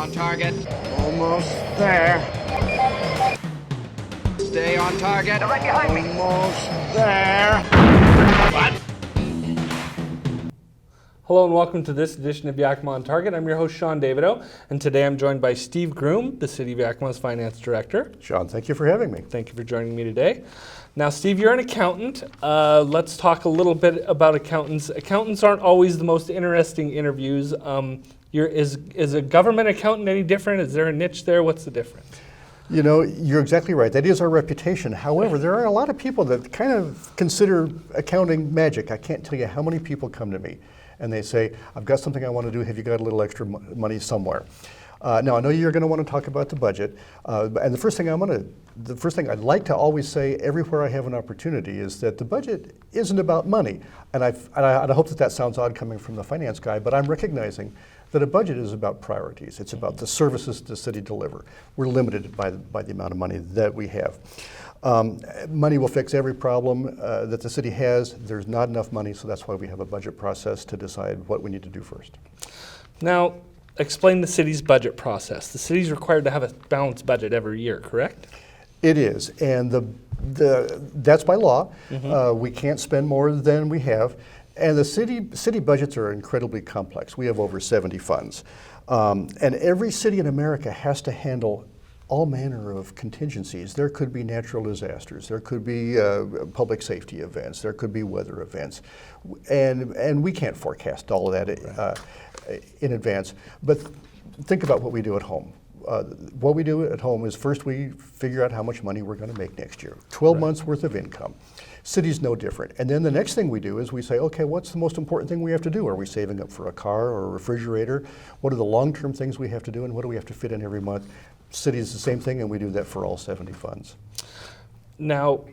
on target. Almost there. Stay on target. They're right behind me. Almost there. What? Hello and welcome to this edition of Yakima On Target. I'm your host, Sean Davido, and today I'm joined by Steve Groom, the City of Yakima's Finance Director. Sean, thank you for having me. Thank you for joining me today. Now, Steve, you're an accountant. Let's talk a little bit about accountants. Accountants aren't always the most interesting interviews. Is a government accountant any different? Is there a niche there? What's the difference? You know, you're exactly right. That is our reputation. However, there are a lot of people that kind of consider accounting magic. I can't tell you how many people come to me and they say, I've got something I want to do. Have you got a little extra money somewhere? Now, I know you're going to want to talk about the budget, and the first thing I'd like to always say everywhere I have an opportunity is that the budget isn't about money. And I hope that sounds odd coming from the finance guy, but I'm recognizing that a budget is about priorities. It's about the services the city deliver. We're limited by the amount of money that we have. Money will fix every problem that the city has. There's not enough money, so that's why we have a budget process to decide what we need to do first. Now, explain the city's budget process. The city's required to have a balanced budget every year, correct? It is, and that's by law. Mm-hmm. We can't spend more than we have, and the city budgets are incredibly complex. We have over 70 funds, and every city in America has to handle all manner of contingencies. There could be natural disasters, there could be public safety events, there could be weather events, and we can't forecast all of that in advance. But think about what we do at home. What we do at home is first we figure out how much money we're going to make next year. 12 months worth of income. City's no different. And then the next thing we do is we say, okay, what's the most important thing we have to do? Are we saving up for a car or a refrigerator? What are the long-term things we have to do, and what do we have to fit in every month? City's the same thing, and we do that for all 70 funds. Now,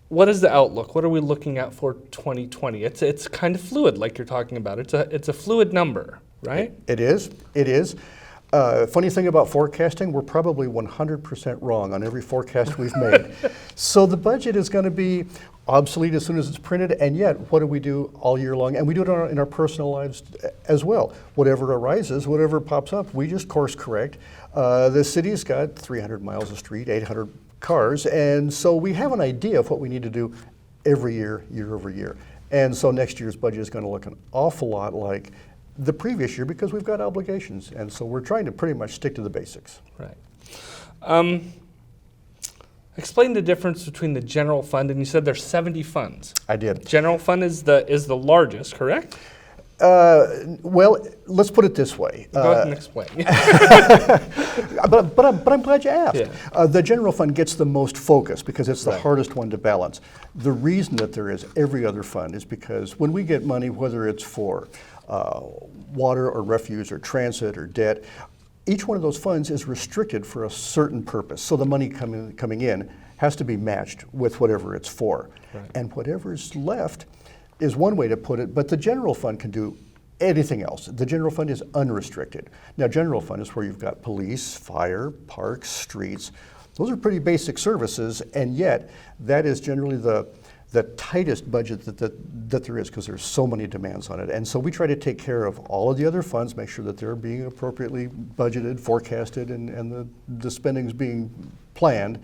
what is the outlook? What are we looking at for 2020? It's kind of fluid, like you're talking about. It's a fluid number, right? It is. Funny thing about forecasting, we're probably 100% wrong on every forecast we've made. So the budget is going to be obsolete as soon as it's printed, and yet what do we do all year long? And we do it in our personal lives as well. Whatever arises, whatever pops up, we just course correct. The city's got 300 miles of street, 800 cars, and so we have an idea of what we need to do every year, year over year. And so next year's budget is going to look an awful lot like the previous year because we've got obligations, and so we're trying to pretty much stick to the basics. Right. Explain the difference between the general fund, and you said there's 70 funds. I did. General fund is the largest, correct? Well, let's put it this way. Go ahead and explain. But I'm glad you asked. Yeah. The general fund gets the most focus because it's the Right. hardest one to balance. The reason that there is every other fund is because when we get money, whether it's for water or refuse or transit or debt, each one of those funds is restricted for a certain purpose. So the money coming in has to be matched with whatever it's for. Right. And whatever's left is one way to put it, but the general fund can do anything else. The general fund is unrestricted. Now, general fund is where you've got police, fire, parks, streets. Those are pretty basic services, and yet that is generally the tightest budget that there is because there's so many demands on it. And so we try to take care of all of the other funds, make sure that they're being appropriately budgeted, forecasted, and the spending's being planned.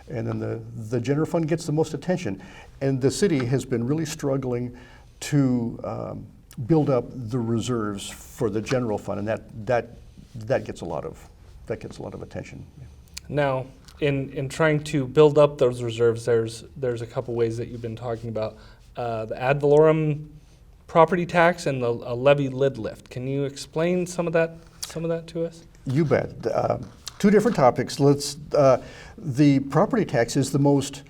And then the general fund gets the most attention. And the city has been really struggling to build up the reserves for the general fund, and that gets a lot of attention. Now, in trying to build up those reserves, there's a couple ways that you've been talking about. The ad valorem property tax and the Levy Lid Lift. Can you explain some of that to us? You bet. Two different topics. The property tax is the most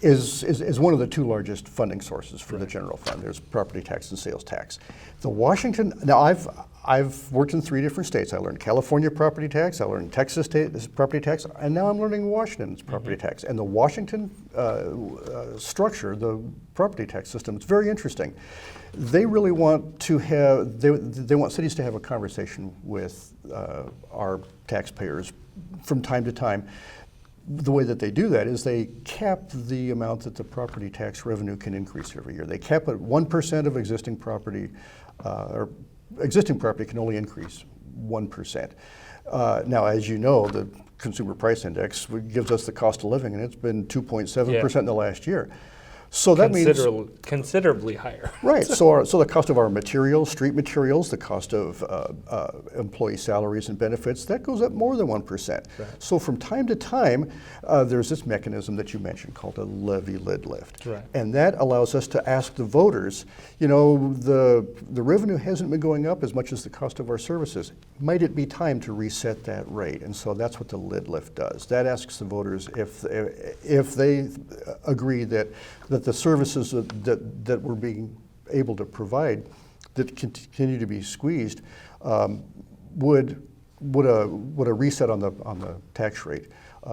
is one of the two largest funding sources for the general fund. There's property tax and sales tax. The Washington. Now I've worked in 3 different states. I learned California property tax, I learned Texas property tax, and now I'm learning Washington's property tax. And the Washington structure, the property tax system, it's very interesting. They really want to have, they want cities to have a conversation with our taxpayers from time to time. The way that they do that is they cap the amount that the property tax revenue can increase every year. They cap it 1% of existing property, or existing property can only increase 1%. Now, as you know, the Consumer Price Index gives us the cost of living, and it's been 2.7% in the last year. So that means considerably higher. right. So the cost of our materials, street materials, the cost of employee salaries and benefits, that goes up more than 1%. Right. So from time to time, there's this mechanism that you mentioned called a Levy Lid Lift, Right. and that allows us to ask the voters, you know, the revenue hasn't been going up as much as the cost of our services. Might it be time to reset that rate? And so that's what the Lid Lift does. That asks the voters if they agree that the services that we're being able to provide that continue to be squeezed would a reset on the tax rate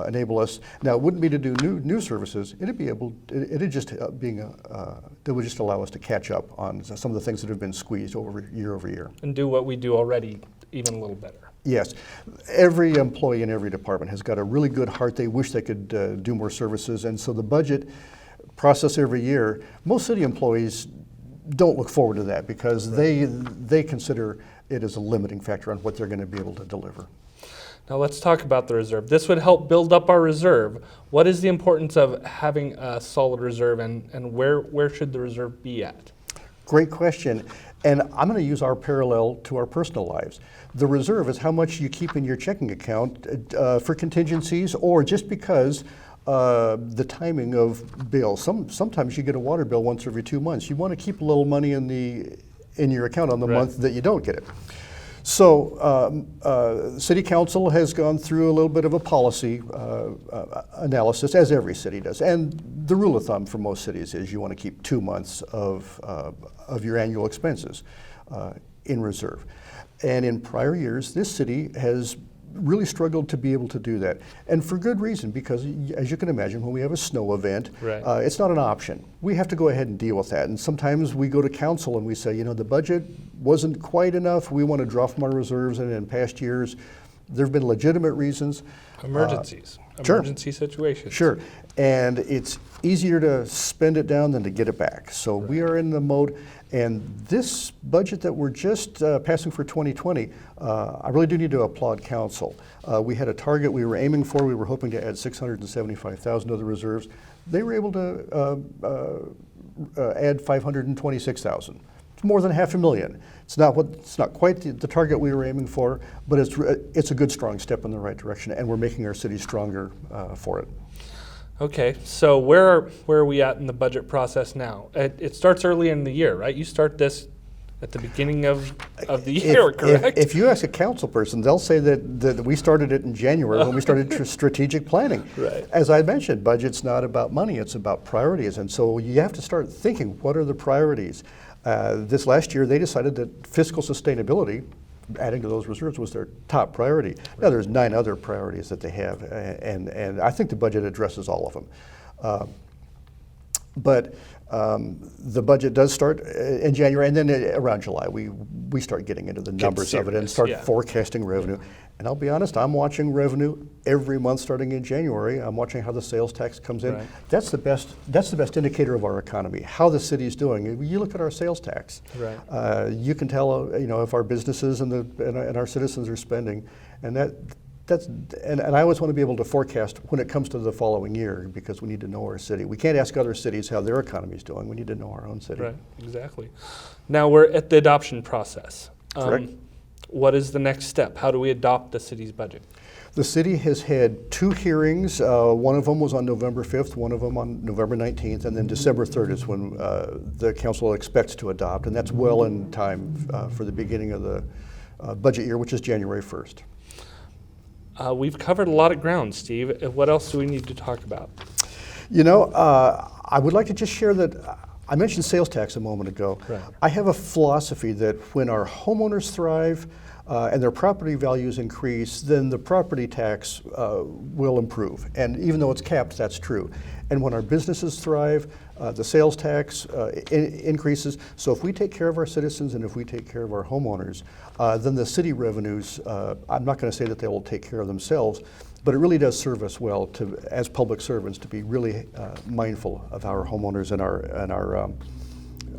enable us. Now, it wouldn't be to do new services. It'd just that would just allow us to catch up on some of the things that have been squeezed year over year. And do what we do already even a little better. Yes. Every employee in every department has got a really good heart. They wish they could do more services. And so the budget process every year, most city employees don't look forward to that because they consider it as a limiting factor on what they're going to be able to deliver. Now let's talk about the reserve. This would help build up our reserve. What is the importance of having a solid reserve, and where should the reserve be at? Great question. And I'm going to use our parallel to our personal lives. The reserve is how much you keep in your checking account for contingencies, or just because the timing of bills. Sometimes you get a water bill once every 2 months. You want to keep a little money in your account on the month that you don't get it. So City Council has gone through a little bit of a policy analysis, as every city does. And the rule of thumb for most cities is you want to keep 2 months of your annual expenses in reserve. And in prior years, this city has really struggled to be able to do that. And for good reason, because as you can imagine, when we have a snow event, it's not an option. We have to go ahead and deal with that. And sometimes we go to council and we say, you know, the budget wasn't quite enough. We want to draw from our reserves. And in past years, there have been legitimate reasons. Emergencies. Sure. Emergency situations. Sure. And it's easier to spend it down than to get it back. So we are in the mode. And this budget that we're just passing for 2020, I really do need to applaud council. We had a target we were aiming for. We were hoping to add $675,000 to the reserves. They were able to add $526,000. It's more than $500,000. It's not quite the target we were aiming for, but it's a good, strong step in the right direction, and we're making our city stronger for it. Okay, so where are we at in the budget process now? It starts early in the year, right? You start this at the beginning of the year, correct? If you ask a council person, they'll say that we started it in January when we started strategic planning. Right. As I mentioned, budget's not about money, it's about priorities. And so you have to start thinking, what are the priorities? This last year, they decided that fiscal sustainability, adding to those reserves, was their top priority. Right. Now there's 9 other priorities that they have, and I think the budget addresses all of them. But the budget does start in January, and then around July we start getting into the numbers of it and start forecasting revenue. And I'll be honest, I'm watching revenue every month starting in January. I'm watching how the sales tax comes in. Right. That's the best indicator of our economy, how the city's doing. You look at our sales tax. Right. You can tell, if our businesses and our citizens are spending, and and I always want to be able to forecast when it comes to the following year, because we need to know our city. We can't ask other cities how their economy is doing. We need to know our own city. Right, exactly. Now we're at the adoption process. Correct. What is the next step? How do we adopt the city's budget? The city has had 2 hearings. One of them was on November 5th, one of them on November 19th, and then December 3rd is when the council expects to adopt, and that's well in time for the beginning of the budget year, which is January 1st. We've covered a lot of ground, Steve. What else do we need to talk about? I would like to just share that I mentioned sales tax a moment ago. Right. I have a philosophy that when our homeowners thrive and their property values increase, then the property tax will improve. And even though it's capped, that's true. And when our businesses thrive, the sales tax increases. So if we take care of our citizens and if we take care of our homeowners, then the city revenues, I'm not going to say that they will take care of themselves, but it really does serve us well as public servants to be really mindful of our homeowners and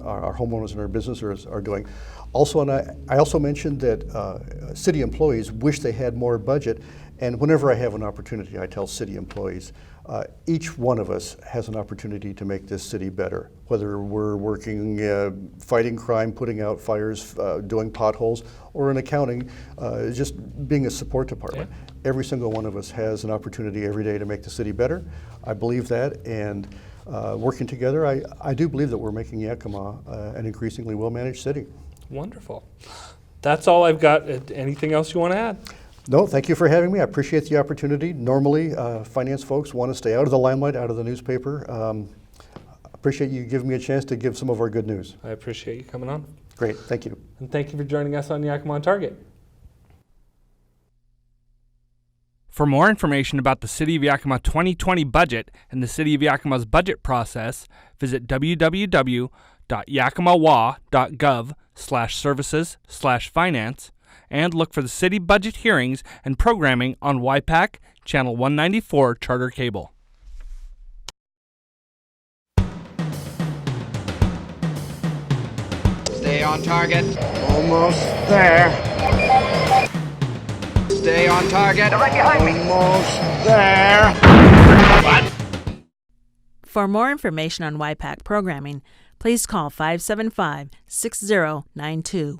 our homeowners and our businesses are doing. Also, and I also mentioned that city employees wish they had more budget, and whenever I have an opportunity, I tell city employees, each one of us has an opportunity to make this city better, whether we're working fighting crime, putting out fires, doing potholes, or in accounting, just being a support department. Yeah. Every single one of us has an opportunity every day to make the city better. I believe that, and working together, I do believe that we're making Yakima an increasingly well-managed city. Wonderful. That's all I've got. Anything else you want to add? No, thank you for having me. I appreciate the opportunity. Normally, finance folks want to stay out of the limelight, out of the newspaper. Appreciate you giving me a chance to give some of our good news. I appreciate you coming on. Great, thank you. And thank you for joining us on Yakima On Target. For more information about the City of Yakima 2020 budget and the City of Yakima's budget process, visit www.yakimawa.gov/services/finance and look for the city budget hearings and programming on YPAC, Channel 194 Charter Cable. Stay on target. Almost there. Stay on target. Almost there. What? For more information on YPAC programming, please call 575-6092.